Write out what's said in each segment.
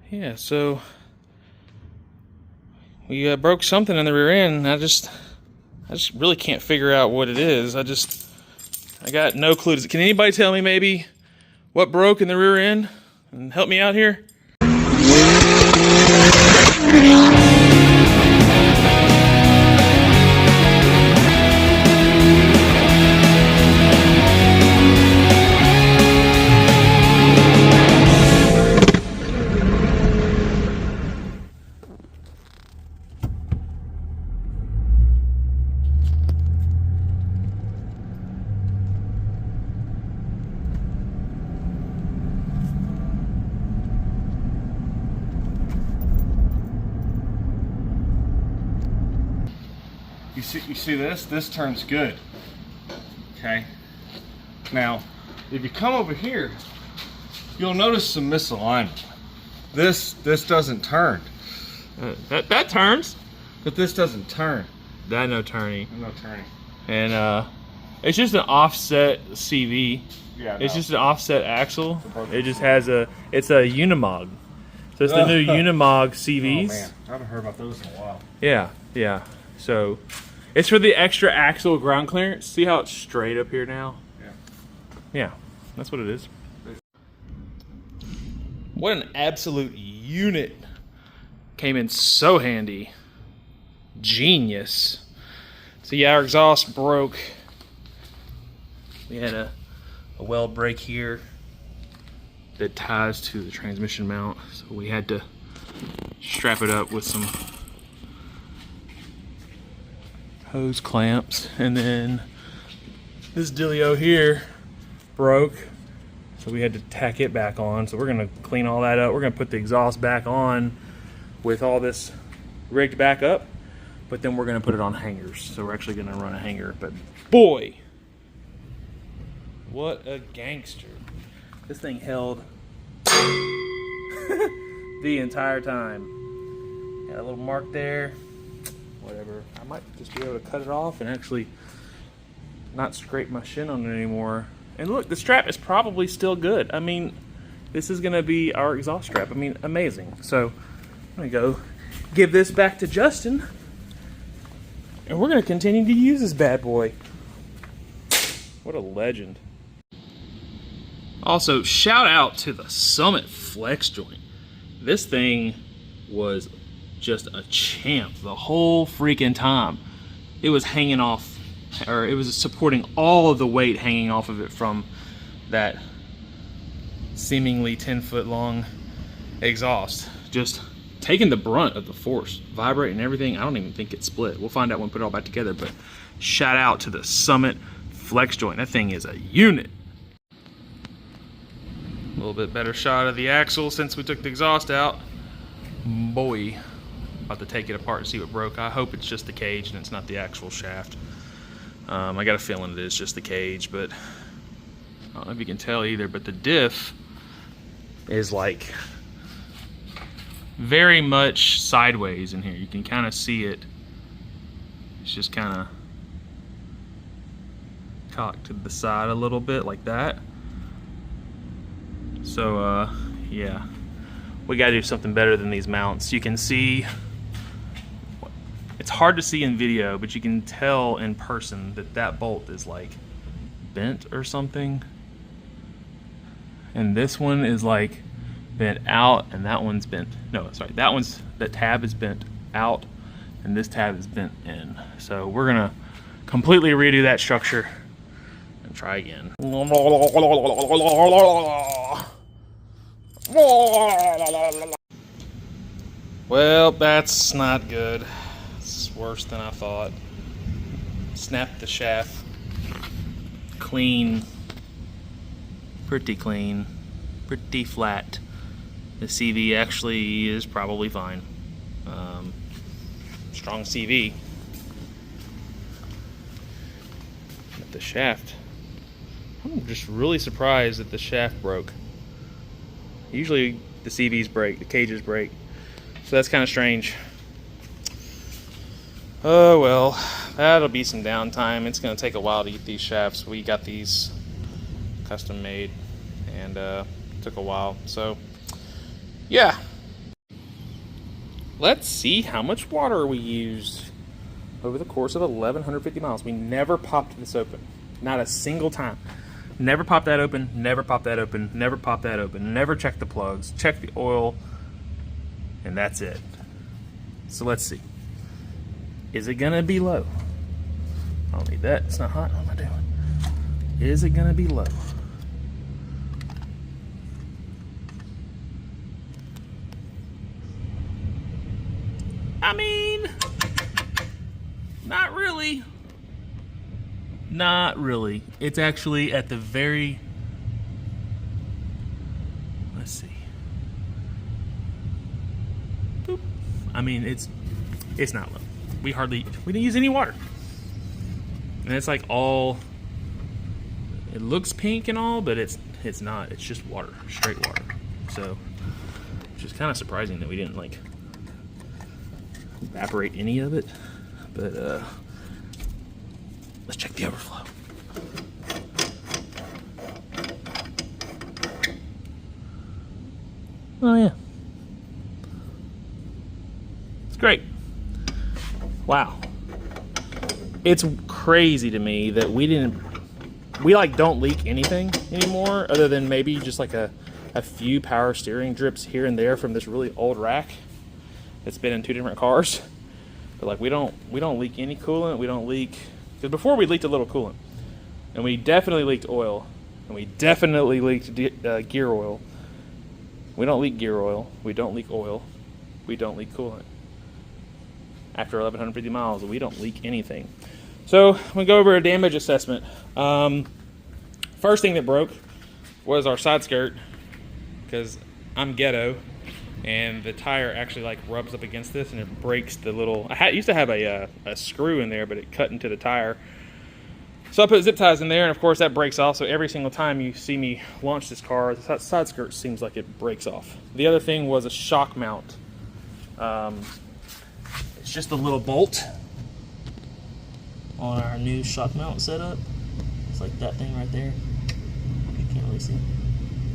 Yeah, so we broke something in the rear end. I just really can't figure out what it is. I got no clue. Can anybody tell me maybe what broke in the rear end and help me out here? You see this? This turns good. Okay. Now, if you come over here, you'll notice some misalignment. This doesn't turn. That turns, but this doesn't turn. That no turning. No turning. And it's just an offset CV. Yeah. It's just an offset axle. It just has it's a Unimog. So it's the new Unimog CVs. Oh man, I haven't heard about those in a while. Yeah. So it's for the extra axle ground clearance. See how it's straight up here now? Yeah, that's what it is. What an absolute unit. Came in so handy. Genius. So yeah, our exhaust broke. We had a weld break here that ties to the transmission mount. So we had to strap it up with some hose clamps, and then this dealio here broke, so we had to tack it back on. So we're gonna clean all that up. We're gonna put the exhaust back on with all this rigged back up, but then we're gonna put it on hangers. So we're actually gonna run a hanger. But boy, what a gangster. This thing held the entire time. Got a little mark there. Whatever. I might just be able to cut it off and actually not scrape my shin on it anymore. And look, the strap is probably still good. I mean, this is gonna be our exhaust strap. I mean, amazing. So I'm gonna go give this back to Justin, and we're gonna continue to use this bad boy. What a legend. Also, shout out to the Summit flex joint. This thing was just a champ the whole freaking time. It was hanging off, or it was supporting all of the weight hanging off of it from that seemingly 10-foot long exhaust. Just taking the brunt of the force, vibrating everything. I don't even think it split. We'll find out when we put it all back together, but shout out to the Summit flex joint. That thing is a unit. A little bit better shot of the axle since we took the exhaust out. Boy, about to take it apart and see what broke. I hope it's just the cage and it's not the actual shaft. I got a feeling it is just the cage, but I don't know if you can tell either, but the diff is like very much sideways in here. You can kind of see it. It's just kind of cocked to the side a little bit like that. So yeah, we gotta do something better than these mounts. You can see, it's hard to see in video, but you can tell in person that that bolt is like bent or something. And this one is like bent out, and that one's bent, no, sorry, that tab is bent out, and this tab is bent in. So we're gonna completely redo that structure and try again. Well, that's not good. It's worse than I thought. Snapped the shaft clean, pretty flat. The CV actually is probably fine. Strong CV. But the shaft, I'm just really surprised that the shaft broke. Usually the CVs break, the cages break. So that's kind of strange. Oh well, that'll be some downtime. It's gonna take a while to get these shafts. We got these custom made, and took a while. So yeah, let's see how much water we used over the course of 1,150 miles. We never popped this open. Not a single time. Never popped that open, never popped that open, never popped that open, never checked the plugs, checked the oil, and that's it. So let's see. Is it gonna be low? I don't need that, it's not hot. What am I doing? Is it gonna be low? I mean, not really. Not really. It's actually at the very, let's see. Boop. I mean, it's not low. We didn't use any water. And it's like all, it looks pink and all, but it's not. It's just water, straight water. So, which is kind of surprising that we didn't like evaporate any of it. But let's check the overflow. Oh yeah. It's great. Wow. It's crazy to me that we like don't leak anything anymore other than maybe just like a few power steering drips here and there from this really old rack that's been in 2 different cars. But like we don't leak any coolant. We don't leak, because before we leaked a little coolant, and we definitely leaked oil, and we definitely leaked gear oil. We don't leak gear oil. We don't leak oil. We don't leak coolant. After 1,150 miles, we don't leak anything. So I'm gonna go over a damage assessment. First thing that broke was our side skirt, because I'm ghetto. And the tire actually like rubs up against this and it breaks the little, used to have a screw in there, but it cut into the tire. So I put zip ties in there, and of course that breaks off. So every single time you see me launch this car, the side skirt seems like it breaks off. The other thing was a shock mount. It's just a little bolt on our new shock mount setup. It's like that thing right there. You can't really see.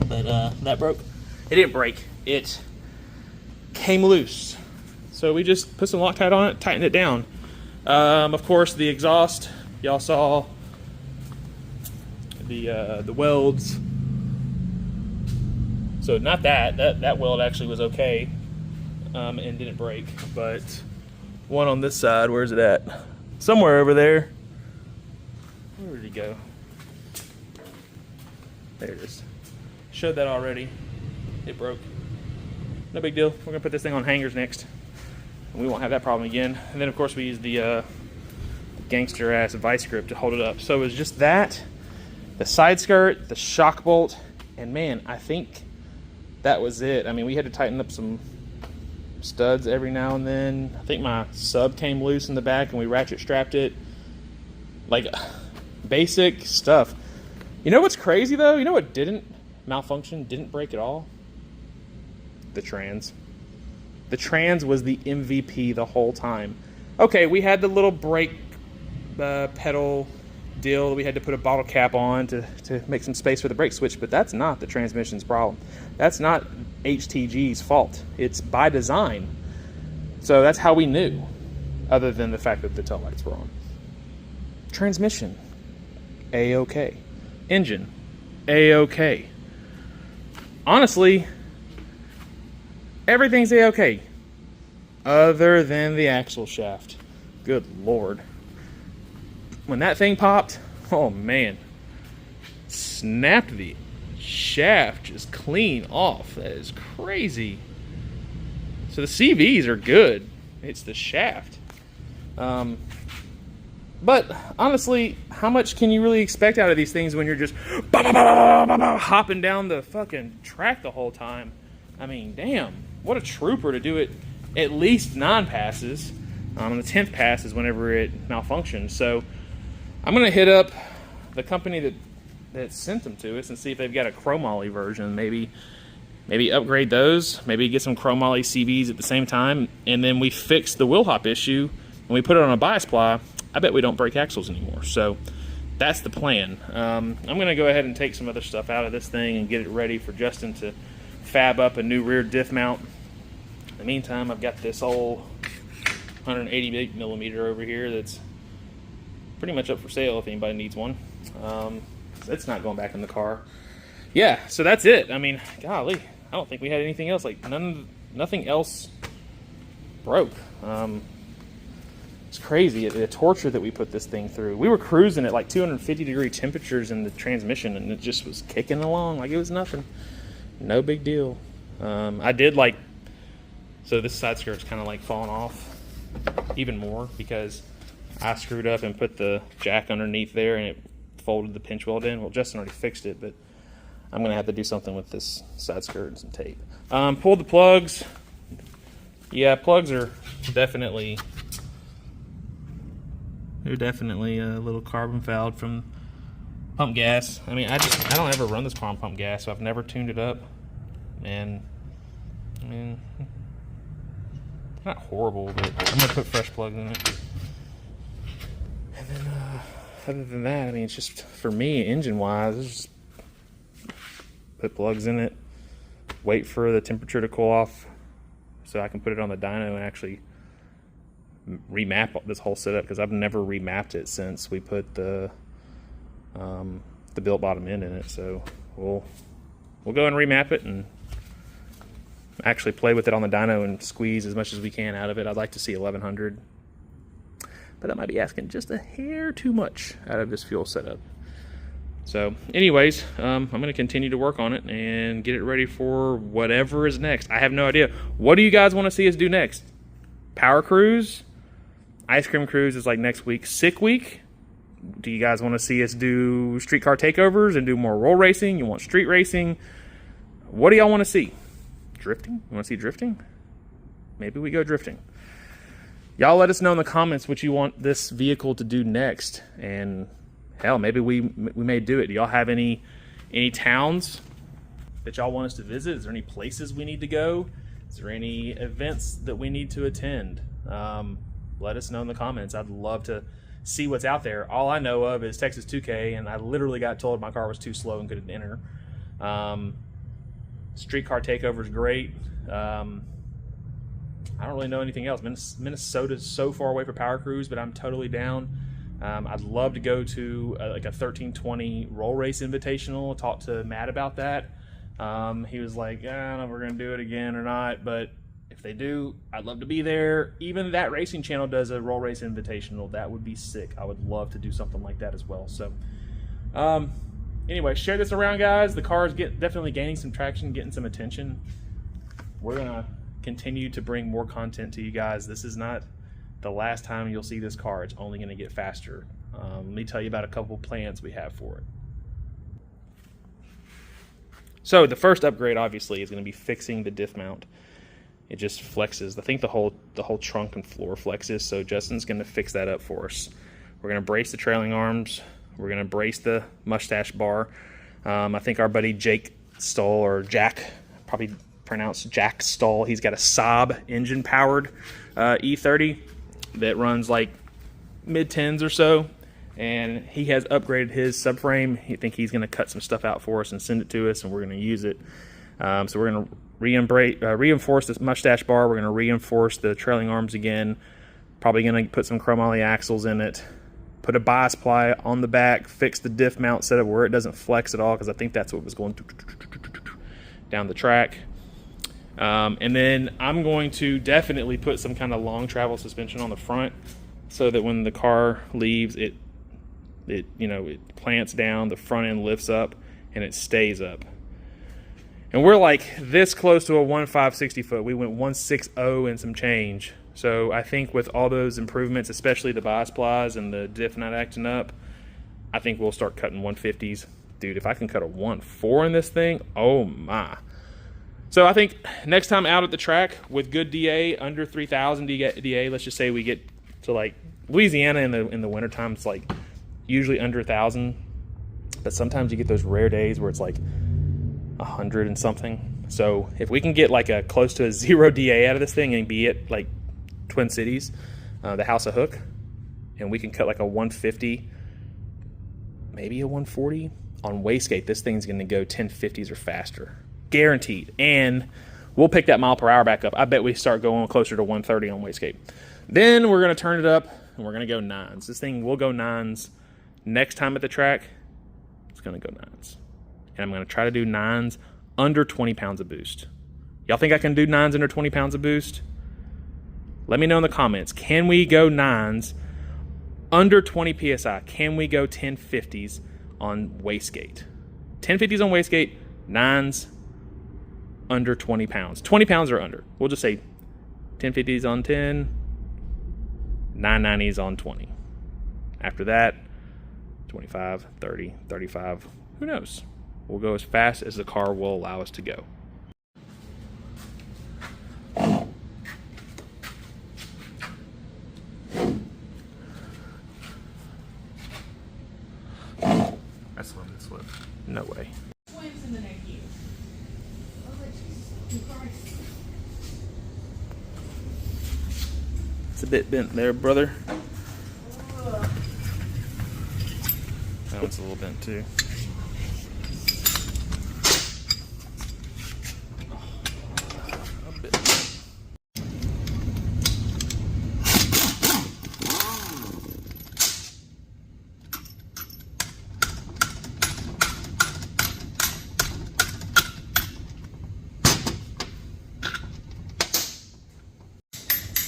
But that broke. It didn't break. It came loose. So we just put some Loctite on it, tightened it down. Of course, the exhaust, y'all saw the welds. So not that weld actually was okay and didn't break, but one on this side, where's it at? Somewhere over there. Where did he go? There it is. Showed that already. It broke. No big deal. We're gonna put this thing on hangers next, and we won't have that problem again. And then of course we use the gangster ass vice grip to hold it up. So it was just that, the side skirt, the shock bolt, and man, I think that was it. I mean, we had to tighten up some studs every now and then. I think my sub came loose in the back and we ratchet strapped it. Like basic stuff. You know what's crazy though? You know what didn't malfunction, didn't break at all? The trans. The trans was the MVP the whole time. Okay, we had the little brake pedal deal that we had to put a bottle cap on to make some space for the brake switch, but that's not the transmission's problem. That's not HTG's fault. It's by design. So that's how we knew, other than the fact that the tail lights were on. Transmission, A-okay. Engine, A-okay. Honestly, everything's A-okay, other than the axle shaft. Good Lord. When that thing popped, oh man, snapped the shaft just clean off. That is crazy. So the CVs are good. It's the shaft. But honestly, how much can you really expect out of these things when you're just hopping down the fucking track the whole time? I mean, damn, what a trooper to do it at least 9 passes. On the 10th pass is whenever it malfunctions. So I'm going to hit up the company that sent them to us and see if they've got a chromoly version. Maybe upgrade those. Maybe get some chromoly CVs at the same time. And then we fix the wheel hop issue and we put it on a bias ply. I bet we don't break axles anymore. So that's the plan. I'm going to go ahead and take some other stuff out of this thing and get it ready for Justin to fab up a new rear diff mount. In the meantime, I've got this old 188 millimeter over here that's pretty much up for sale if anybody needs one. It's not going back in the car. Yeah, so that's it. I mean, golly, I don't think we had anything else. Like nothing else broke. It's crazy the torture that we put this thing through. We were cruising at like 250-degree temperatures in the transmission, and it just was kicking along like it was nothing. No big deal. I did like, so this side skirt's kind of like falling off even more because I screwed up and put the jack underneath there and it folded the pinch weld in. Well, Justin already fixed it, but I'm going to have to do something with this side skirt and some tape. Pulled the plugs. Yeah, plugs are definitely, they're definitely a little carbon fouled from pump gas. I mean, I don't ever run this car on pump gas, so I've never tuned it up. And I mean, not horrible, but I'm gonna put fresh plugs in it. And then, other than that, I mean, it's just for me, engine-wise, it's just put plugs in it, wait for the temperature to cool off, so I can put it on the dyno and actually remap this whole setup, because I've never remapped it since we put the built bottom end in it. So we'll go and remap it and actually play with it on the dyno and squeeze as much as we can out of it. I'd like to see 1100, but that might be asking just a hair too much out of this fuel setup. So anyways, I'm going to continue to work on it and get it ready for whatever is next. I have no idea. What do you guys want to see us do next? Power cruise? Ice cream cruise is like next week. Sick week? Do you guys want to see us do streetcar takeovers and do more roll racing? You want street racing? What do y'all want to see? Drifting? You want to see drifting? Maybe we go drifting. Y'all let us know in the comments what you want this vehicle to do next, and hell, maybe we may do it. Do y'all have any towns that y'all want us to visit? Is there any places we need to go? Is there any events that we need to attend? Let us know in the comments. I'd love to see what's out there. All I know of is Texas 2K, and I literally got told my car was too slow and couldn't enter. Streetcar takeover is great. I don't really know anything else. Minnesota's so far away for Power Cruise, but I'm totally down. I'd love to go to like a 1320 roll race invitational. Talk to Matt about that. He was like, I don't know if we're going to do it again or not, but if they do, I'd love to be there. Even that racing channel does a roll race invitational. That would be sick. I would love to do something like that as well. So anyway, share this around, guys. The car is definitely gaining some traction, getting some attention. We're going to continue to bring more content to you guys. This is not the last time you'll see this car. It's only going to get faster. Let me tell you about a couple plans we have for it. So the first upgrade obviously is going to be fixing the diff mount. It just flexes. I think the whole trunk and floor flexes, so Justin's going to fix that up for us. We're going to brace the trailing arms. We're going to brace the mustache bar. I think our buddy Jake Stoll, or Jack, probably pronounced Jack Stoll, he's got a Saab engine powered E30 that runs like mid-10s or so, and he has upgraded his subframe. I think he's going to cut some stuff out for us and send it to us, and we're going to use it. So we're going to reinforce this mustache bar. We're going to reinforce the trailing arms again. Probably going to put some chromoly axles in it. Put a bias ply on the back. Fix the diff mount setup where it doesn't flex at all, because I think that's what was going down the track. And then I'm going to definitely put some kind of long travel suspension on the front, so that when the car leaves, it plants down, the front end lifts up, and it stays up. And we're like this close to a 1.560 foot. We went 1.60 and some change. So I think with all those improvements, especially the bias plies and the diff not acting up, I think we'll start cutting 150s. Dude, if I can cut a 1.4 in this thing, oh my. So I think next time out at the track with good DA, under 3,000 DA, let's just say we get to like Louisiana in the wintertime, it's like usually under 1,000. But sometimes you get those rare days where it's like 100 and something. So if we can get like a close to a 0 DA out of this thing and be at like Twin Cities, the House of Hook, and we can cut like a 150, maybe a 140 on wastegate, this thing's going to go 1050s or faster, guaranteed. And We'll pick that mile per hour back up. I bet we start going closer to 130 on wastegate. Then we're going to turn it up, and we're going to go 9s. This thing will go 9s. Next time at the track, it's going to go 9s. And I'm going to try to do 9s under 20 pounds of boost. Y'all think I can do 9s under 20 pounds of boost? Let me know in the comments. Can we go 9s under 20 PSI? Can we go 1050s on wastegate? 1050s on wastegate, 9s under 20 pounds. 20 pounds or under. We'll just say 1050s on 10, 990s on 20. After that, 25, 30, 35, who knows? We'll go as fast as the car will allow us to go. That's a limited slip. No way. Swims in the neck you. I was like, Jesus Christ. It's a bit bent there, brother. That one's a little bent too. A bit.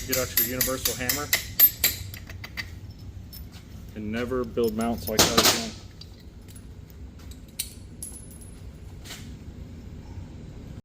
Get out your universal hammer and never build mounts like that again.